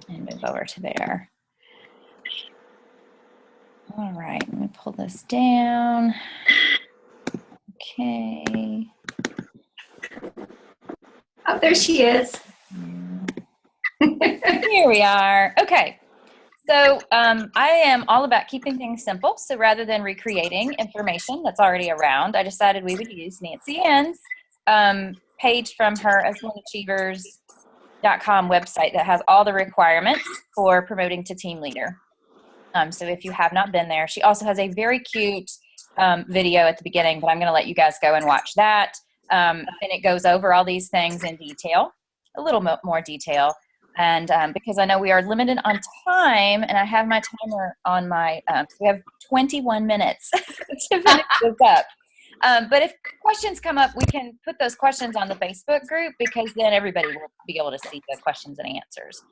and move over to there. All right, let me pull this down. Okay. Oh, there she is. Here we are. Okay. So I am all about keeping things simple. So rather than recreating information that's already around, I decided we would use Nancy Ann's page from her UsborneAchievers.com website that has all the requirements for promoting to team leader. So if you have not been there, she also has a very cute video at the beginning, but I'm going to let you guys go and watch that. And it goes over all these things in detail, a little more detail. And because I know we are limited on time, and I have my timer on my, so we have 21 minutes to finish this up. But if questions come up, we can put those questions on the Facebook group, because then everybody will be able to see the questions and answers.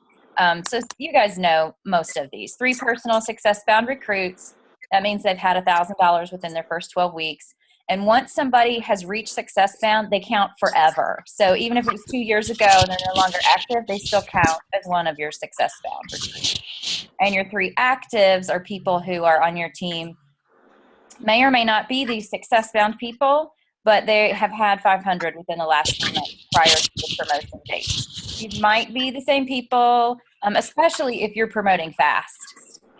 So you guys know most of these. 3 personal success-bound recruits. That means they've had $1,000 within their first 12 weeks. And once somebody has reached success bound, they count forever. So even if it was 2 years ago and they're no longer active, they still count as one of your success bound recruits. And your 3 actives are people who are on your team, may or may not be these success bound people, but they have had 500 within the last 3 months prior to the promotion date. These might be the same people, especially if you're promoting fast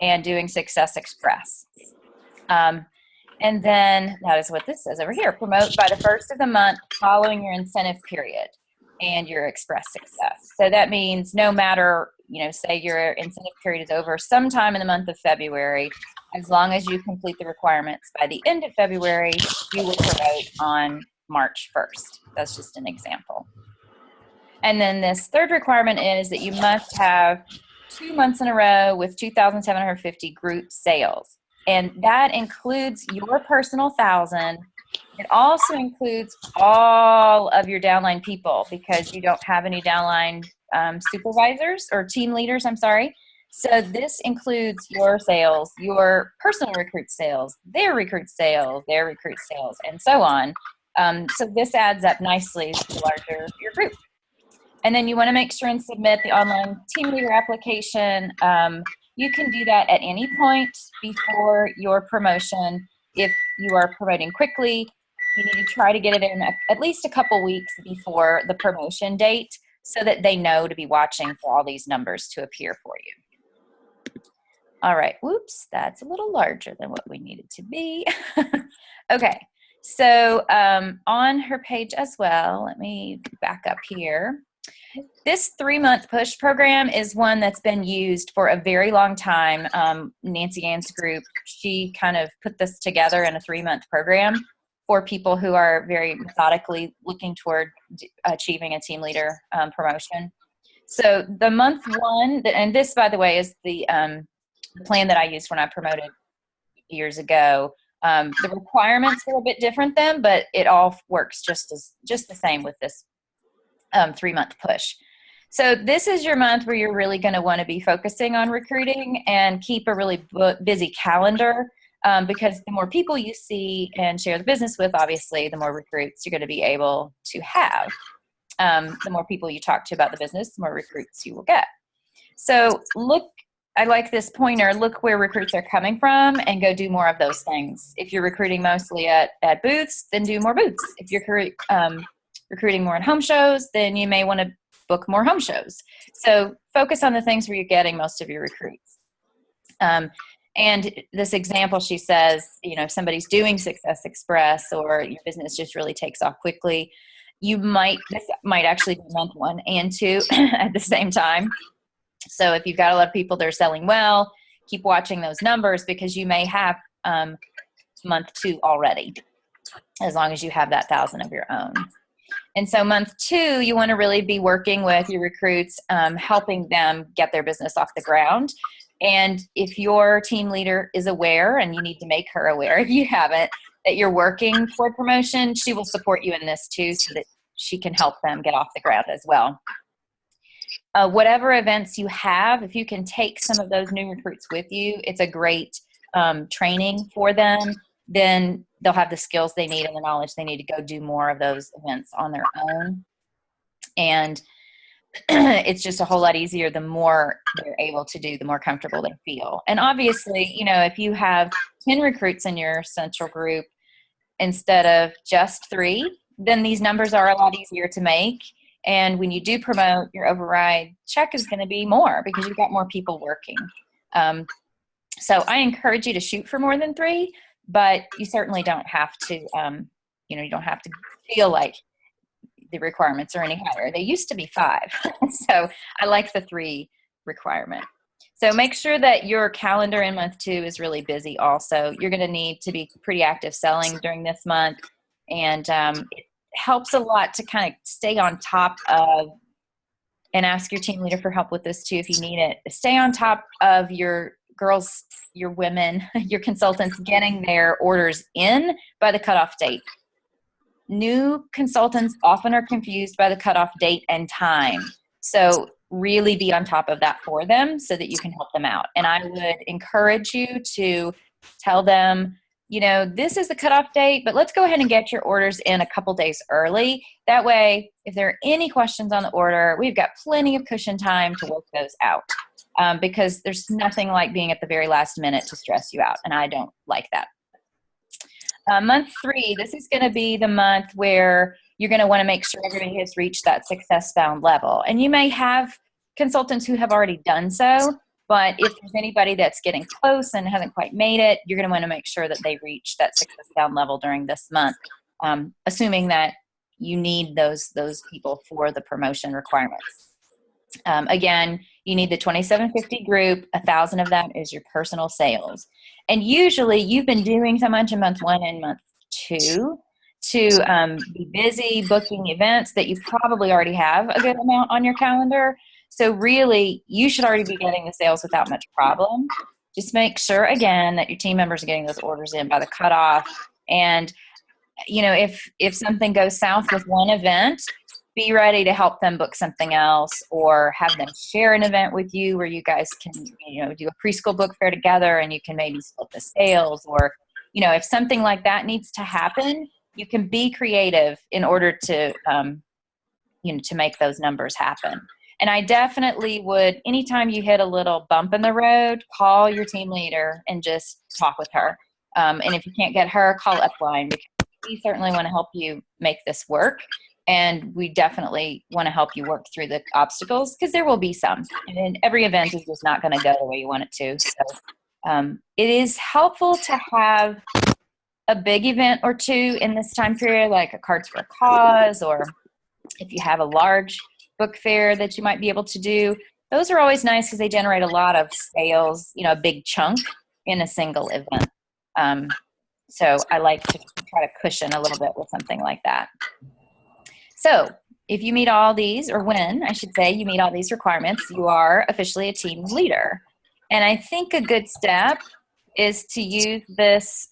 and doing Success Express. And then that is what this says over here. Promote by the first of the month following your incentive period and your express success. So that means no matter, say your incentive period is over sometime in the month of February, as long as you complete the requirements by the end of February, you will promote on March 1st. That's just an example. And then this third requirement is that you must have 2 months in a row with 2,750 group sales. And that includes your personal 1,000. It also includes all of your downline people, because you don't have any downline supervisors or team leaders, I'm sorry. So this includes your sales, your personal recruit sales, their recruit sales, and so on. So this adds up nicely to larger your group. And then you want to make sure and submit the online team leader application. You can do that at any point before your promotion. If you are promoting quickly, you need to try to get it in at least a couple weeks before the promotion date, so that they know to be watching for all these numbers to appear for you. All right, whoops, that's a little larger than what we need it to be. Okay, so on her page as well, let me back up here. This 3-month push program is one that's been used for a very long time. Nancy Ann's group, she kind of put this together in a 3-month program for people who are very methodically looking toward achieving a team leader promotion. So the month 1, and this, by the way, is the plan that I used when I promoted years ago. The requirements are a bit different then, but it all works just the same with this 3-month push. So this is your month where you're really going to want to be focusing on recruiting and keep a really busy calendar, because the more people you see and share the business with, obviously, the more recruits you're going to be able to have. The more people you talk to about the business, the more recruits you will get. So I like this pointer, look where recruits are coming from and go do more of those things. If you're recruiting mostly at booths, then do more booths. If you're recruiting more at home shows, then you may want to book more home shows. So focus on the things where you're getting most of your recruits. And this example, she says, if somebody's doing Success Express or your business just really takes off quickly, this might actually be month 1 and 2 at the same time. So if you've got a lot of people that are selling well, keep watching those numbers, because you may have month 2 already, as long as you have that 1,000 of your own. And so month 2, you want to really be working with your recruits, helping them get their business off the ground. And if your team leader is aware, and you need to make her aware if you haven't, that you're working toward promotion, she will support you in this too, so that she can help them get off the ground as well. Whatever events you have, if you can take some of those new recruits with you, it's a great training for them. Then they'll have the skills they need and the knowledge they need to go do more of those events on their own. And it's just a whole lot easier the more they're able to do, the more comfortable they feel. And obviously, you know, if you have 10 recruits in your central group instead of just 3, then these numbers are a lot easier to make. And when you do promote, your override check is going to be more because you've got more people working. So I encourage you to shoot for more than 3, but you certainly don't have to, you know, you don't have to feel like the requirements are any higher. They used to be 5. So I like the 3 requirement. So make sure that your calendar in month 2 is really busy also. You're going to need to be pretty active selling during this month. And it helps a lot to kind of stay on top of, and ask your team leader for help with this too if you need it. Stay on top of your girls, your women, your consultants getting their orders in by the cutoff date. New consultants often are confused by the cutoff date and time. So really be on top of that for them so that you can help them out. And I would encourage you to tell them, you know, this is the cutoff date, but let's go ahead and get your orders in a couple days early. That way, if there are any questions on the order, we've got plenty of cushion time to work those out. Because there's nothing like being at the very last minute to stress you out. And I don't like that. Month 3, this is going to be the month where you're going to want to make sure everybody has reached that success bound level. And you may have consultants who have already done so, but if there's anybody that's getting close and hasn't quite made it, you're going to want to make sure that they reach that success bound level during this month, assuming that you need those people for the promotion requirements. Again, you need the 2750 group. 1,000 of that is your personal sales. And usually you've been doing so much in month 1 and month 2 to be busy booking events that you probably already have a good amount on your calendar. So really, you should already be getting the sales without much problem. Just make sure, again, that your team members are getting those orders in by the cutoff. And, you know, if something goes south with one event, be ready to help them book something else or have them share an event with you where you guys can, you know, do a preschool book fair together and you can maybe split the sales. Or, you know, if something like that needs to happen, you can be creative in order to, you know, to make those numbers happen. And I definitely would, anytime you hit a little bump in the road, call your team leader and just talk with her. And if you can't get her, call Upline, because we certainly want to help you make this work. And we definitely want to help you work through the obstacles, because there will be some. And every event is just not going to go the way you want it to. So it is helpful to have a big event or 2 in this time period, like a Cards for a Cause, or if you have a large book fair that you might be able to do. Those are always nice because they generate a lot of sales, you know, a big chunk in a single event. So I like to try to cushion a little bit with something like that. So if you meet all these, or when, I should say, you meet all these requirements, you are officially a team leader. And I think a good step is to use this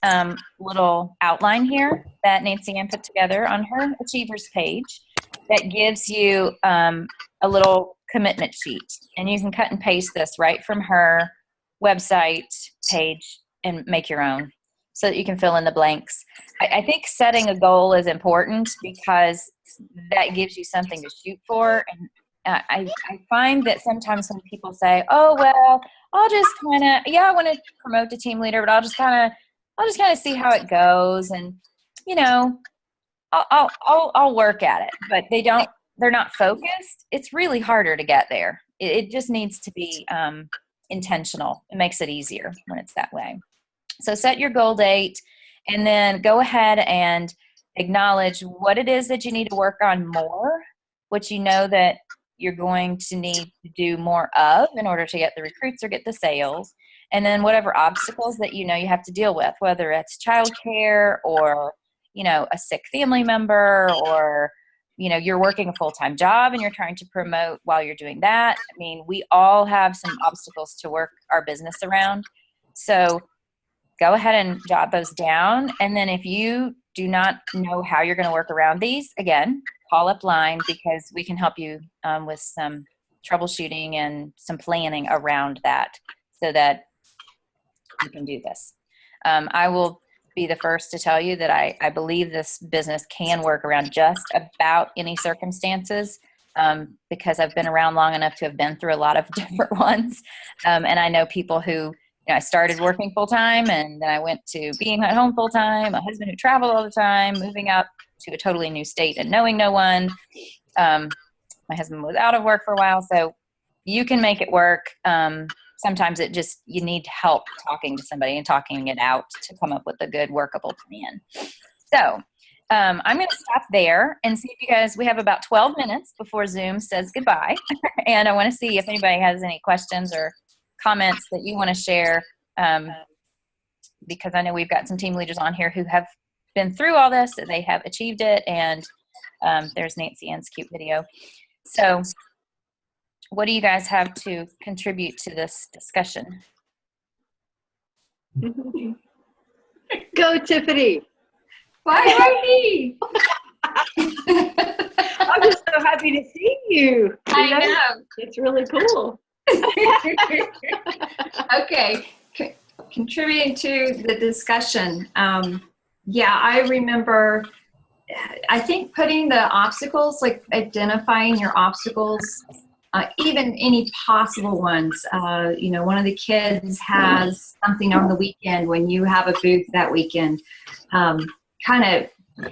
little outline here that Nancy Ann put together on her Achievers page that gives you a little commitment sheet. And you can cut and paste this right from her website page and make your own so that you can fill in the blanks. I think setting a goal is important because that gives you something to shoot for. And I find that sometimes when people say, oh, well, I'll just kind of, yeah, I want to promote the team leader, but I'll just kind of see how it goes. And, you know, I'll work at it, but they're not focused. It's really harder to get there. It just needs to be intentional. It makes it easier when it's that way. So set your goal date and then go ahead and acknowledge what it is that you need to work on more, what you know that you're going to need to do more of in order to get the recruits or get the sales, and then whatever obstacles that you know you have to deal with, whether it's childcare or, you know, a sick family member, or, you know, you're working a full-time job and you're trying to promote while you're doing that. I mean, we all have some obstacles to work our business around. So go ahead and jot those down. And then if you do not know how you're going to work around these, again, call Upline, because we can help you with some troubleshooting and some planning around that so that you can do this. I will be the first to tell you that I believe this business can work around just about any circumstances. because I've been around long enough to have been through a lot of different ones. And I know people who, I started working full time, and then I went to being at home full time, a husband who traveled all the time, moving out to a totally new state and knowing no one. My husband was out of work for a while, so you can make it work. Sometimes you need help talking to somebody and talking it out to come up with a good workable plan. So I'm going to stop there and see if you guys, we have about 12 minutes before Zoom says goodbye. And I want to see if anybody has any questions or comments that you want to share, because I know we've got some team leaders on here who have been through all this, they have achieved it, and there's Nancy Ann's cute video. So what do you guys have to contribute to this discussion? Go, Tiffany. Why me? I'm just so happy to see you. I know. It's really cool. Okay. Contributing to the discussion. Yeah, I remember, I think putting the obstacles, like identifying your obstacles, even any possible ones. One of the kids has something on the weekend when you have a booth that weekend. Kind of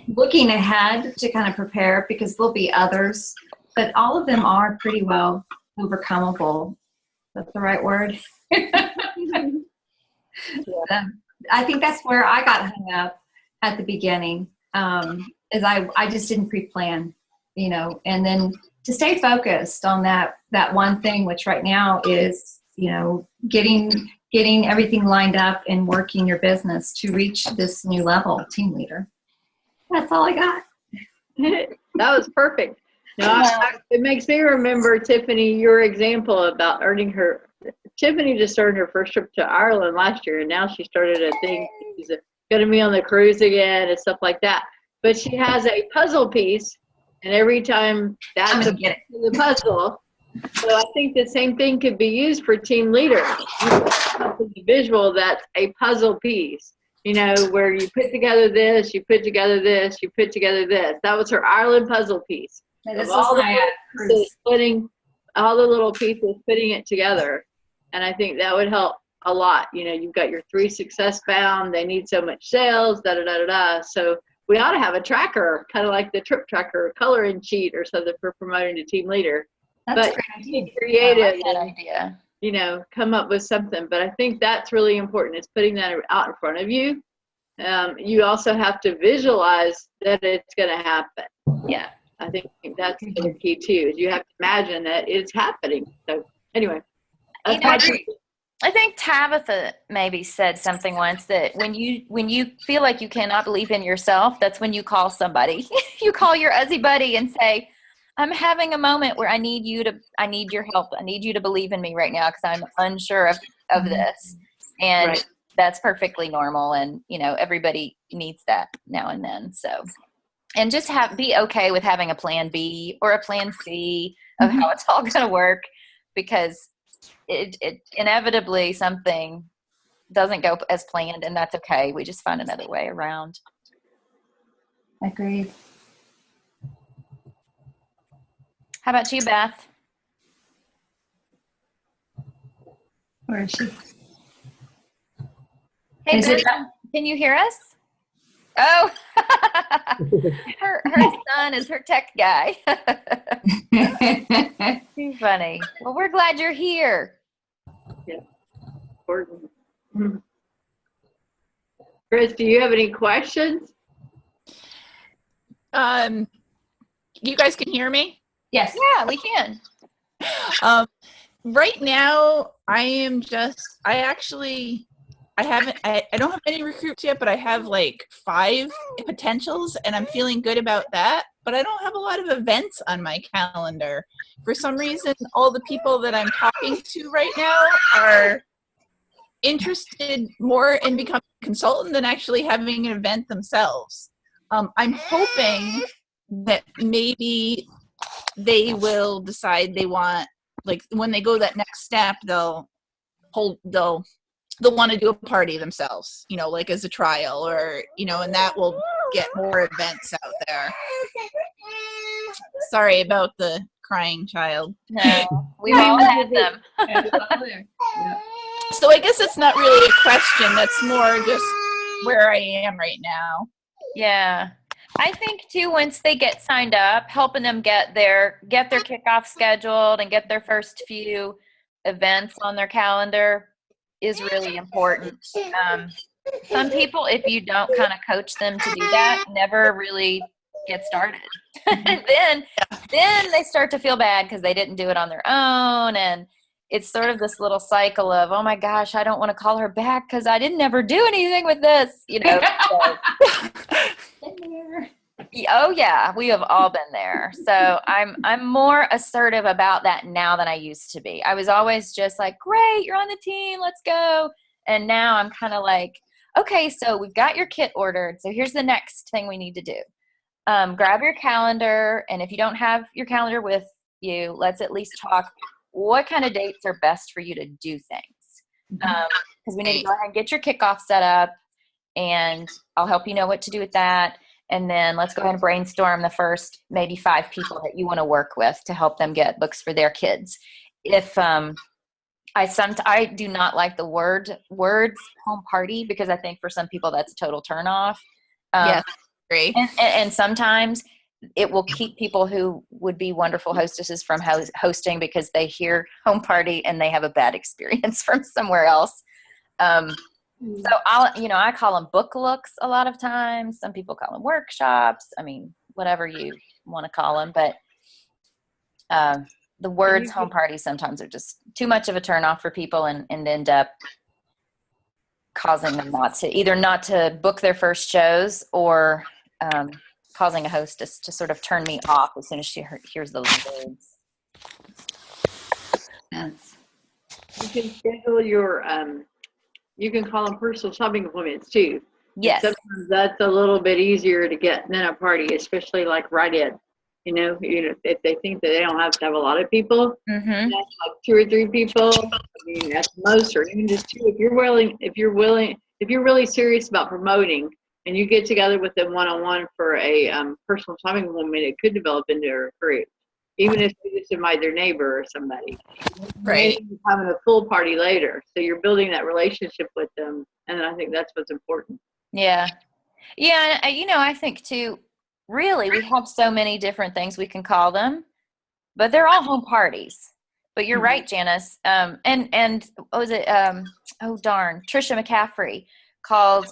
looking ahead to kind of prepare, because there'll be others, but all of them are pretty well overcomable. That's the right word. I think that's where I got hung up at the beginning, is I just didn't pre-plan, and then to stay focused on that one thing, which right now is, getting everything lined up and working your business to reach this new level, team leader. That's all I got. That was perfect. It makes me remember, Tiffany, your example about Tiffany just started her first trip to Ireland last year, and now she started a thing. She's going to be on the cruise again and stuff like that. But she has a puzzle piece, and every time that's the puzzle. So I think the same thing could be used for team leaders. The visual, that's a puzzle piece, where you put together this, you put together this, you put together this. That was her Ireland puzzle piece. This all was my pieces, putting all the little pieces, putting it together. And I think that would help a lot. You've got your 3 success bound, they need so much sales, So we ought to have a tracker, kind of like the trip tracker, coloring sheet or something for promoting to team leader. That's but a great idea. Creative, I like that idea. Come up with something. But I think that's really important, is putting that out in front of you. You also have to visualize that it's going to happen. Yeah. I think that's the key too, is you have to imagine that it's happening. So anyway. I think Tabitha maybe said something once, that when you feel like you cannot believe in yourself, that's when you call somebody. You call your Uzzy buddy and say, I'm having a moment where I need your help. I need you to believe in me right now, because I'm unsure of this. And right. That's perfectly normal. And, everybody needs that now and then. So, and just be okay with having a plan B or a plan C of how it's all going to work, because it inevitably something doesn't go as planned, and that's okay. We just find another way around. Agreed. How about you, Beth? Where is she? Hey, Beth, can you hear us? Oh, her son is her tech guy. Too funny. Well, we're glad you're here. Yeah. Chris, do you have any questions? You guys can hear me? Yes. Yeah, we can. Right now, I don't have any recruits yet, but I have like 5 potentials, and I'm feeling good about that. But I don't have a lot of events on my calendar. For some reason, all the people that I'm talking to right now are interested more in becoming a consultant than actually having an event themselves. I'm hoping that maybe they will decide they want, like, when they go that next step, they'll want to do a party themselves, like as a trial, or, and that will get more events out there. Sorry about the crying child. No, we've all had them. Yeah. So I guess it's not really a question. That's more just where I am right now. Yeah. I think too, once they get signed up, helping them get their kickoff scheduled and get their first few events on their calendar is really important. Some people, if you don't kind of coach them to do that, never really get started. And then they start to feel bad because they didn't do it on their own, and it's sort of this little cycle of, oh my gosh, I don't want to call her back because I didn't ever do anything with this, you know. Oh yeah, we have all been there. So I'm more assertive about that now than I used to be. I was always just like, great, you're on the team, let's go. And now I'm kind of like, okay, so we've got your kit ordered. So here's the next thing we need to do. Grab your calendar, and if you don't have your calendar with you, let's at least talk what kind of dates are best for you to do things. Because we need to go ahead and get your kickoff set up, and I'll help you know what to do with that. And then let's go ahead and brainstorm the first maybe 5 people that you want to work with to help them get books for their kids. If I do not like the words home party, because I think for some people that's a total turnoff. Yes, agree. And sometimes it will keep people who would be wonderful hostesses from hosting because they hear home party and they have a bad experience from somewhere else. So I call them book looks a lot of times. Some people call them workshops. I mean, whatever you want to call them. But the words home party sometimes are just too much of a turnoff for people and end up causing them not to book their first shows, or causing a hostess to sort of turn me off as soon as she hears those words. Yes. You can schedule your, you can call them personal shopping appointments too. Yes. And sometimes that's a little bit easier to get than a party, especially like write-in. You know, if they think that they don't have to have a lot of people, Mm-hmm. like 2 or 3 people, I mean, at the most, or even just 2. If you're really serious about promoting, and you get together with them one-on-one for a personal shopping appointment, it could develop into a recruit, even if you just invite their neighbor or somebody. Right. Maybe having a full party later, so you're building that relationship with them, and I think that's what's important. Yeah. Yeah. I think too, really, we have so many different things we can call them, but they're all home parties. But you're right, Janice. And what was it? Trisha McCaffrey called,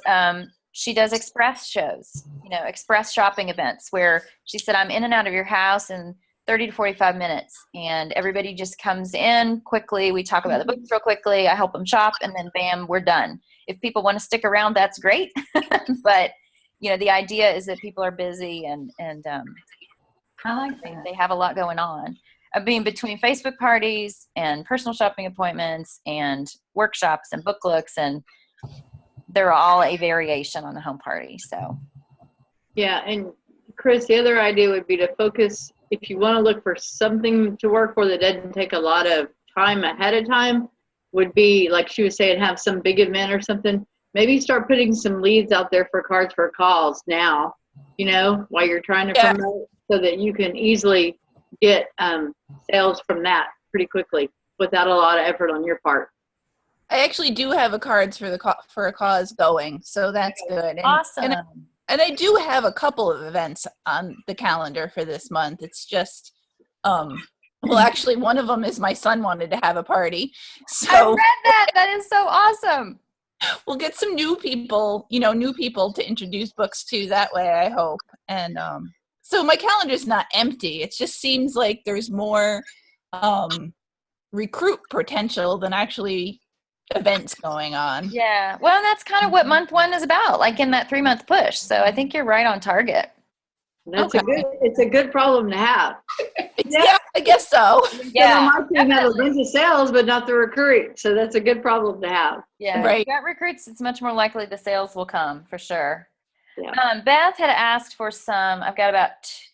she does express shows, express shopping events, where she said, I'm in and out of your house in 30 to 45 minutes, and everybody just comes in quickly. We talk about the books real quickly. I help them shop, and then bam, we're done. If people want to stick around, that's great. But the idea is that people are busy and I like that. they have a lot going on. I mean, between Facebook parties and personal shopping appointments and workshops and book looks, and they're all a variation on the home party. So Yeah, and Chris, the other idea would be to focus, if you want to look for something to work for that doesn't take a lot of time ahead of time, would be, like she was saying, have some big event or something. Maybe start putting some leads out there for cards for calls now, while you're trying to promote, so that you can easily get sales from that pretty quickly without a lot of effort on your part. I actually do have a cards for a cause going, so that's good. awesome. And I do have a couple of events on the calendar for this month. It's just, well, actually, one of them is my son wanted to have a party. So I read that. That is so awesome. We'll get some new people to introduce books to that way, I hope. And so my calendar's not empty. It just seems like there's more recruit potential than actually events going on. Yeah. Well, and that's kind of what month 1 is about, like in that 3-month push. So I think you're right on target. It's a good problem to have. Yeah, I guess so. Yeah. My team have a bunch of sales, but not the recruit. So that's a good problem to have. Yeah. Right. If you got recruits, it's much more likely the sales will come, for sure. Yeah. Beth had asked for some, I've got about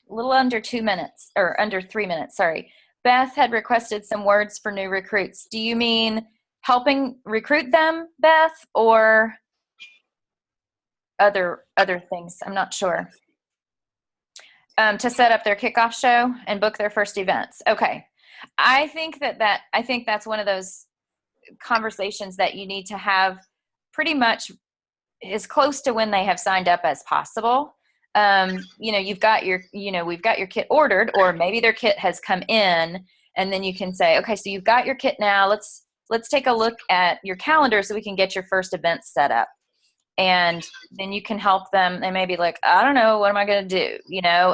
a little under 2 minutes, or under 3 minutes, sorry. Beth had requested some words for new recruits. Do you mean helping recruit them, Beth, or other things? I'm not sure. To set up their kickoff show and book their first events. Okay. I think that's one of those conversations that you need to have pretty much as close to when they have signed up as possible. We've got your kit ordered, or maybe their kit has come in, and then you can say, okay, so you've got your kit now. Let's take a look at your calendar so we can get your first event set up. And then you can help them. They may be like, I don't know, what am I going to do?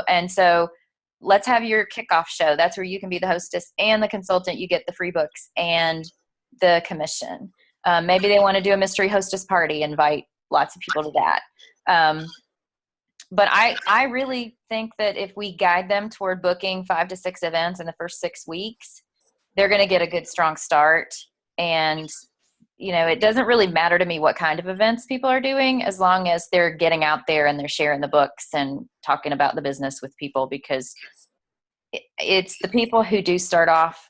And so let's have your kickoff show. That's where you can be the hostess and the consultant. You get the free books and the commission. Maybe they want to do a mystery hostess party, invite lots of people to that. But I really think that if we guide them toward booking 5 to 6 events in the first 6 weeks, they're going to get a good, strong start. And it doesn't really matter to me what kind of events people are doing, as long as they're getting out there and they're sharing the books and talking about the business with people, because it's the people who do start off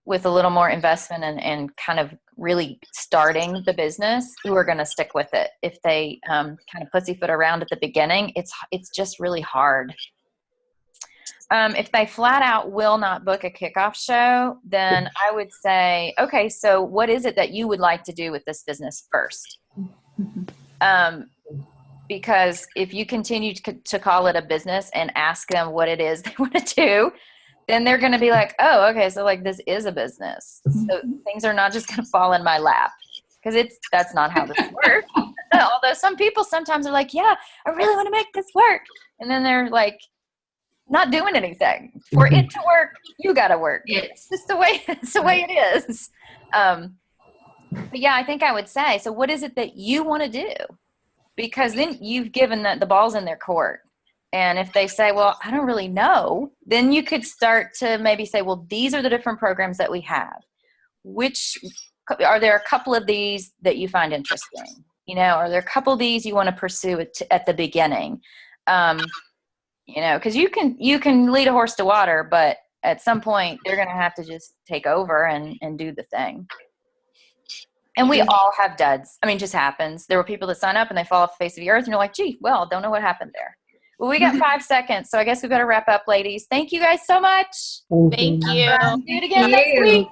with a little more investment and kind of really starting the business who are going to stick with it. If they kind of pussyfoot around at the beginning, it's just really hard. If they flat out will not book a kickoff show, then I would say, okay, so what is it that you would like to do with this business first? Because if you continue to call it a business and ask them what it is they want to do, then they're going to be like, oh, okay, so like this is a business. So things are not just going to fall in my lap, because that's not how this works. Although some people sometimes are like, yeah, I really want to make this work. And then they're like, not doing anything. For it to work, you got to work. It's just the way it is. But yeah, I think I would say, so what is it that you want to do? Because then you've given the ball's in their court. And if they say, well, I don't really know, then you could start to maybe say, well, these are the different programs that we have. Are there a couple of these that you find interesting? Are there a couple of these you want to pursue at the beginning? Because you can lead a horse to water, but at some point they're going to have to just take over and do the thing. And we all have duds. I mean, it just happens. There were people that sign up and they fall off the face of the earth, and you're like, gee, well, don't know what happened there. Well, we got 5 seconds, so I guess we better wrap up, ladies. Thank you guys so much. Thank you. Do it again next week.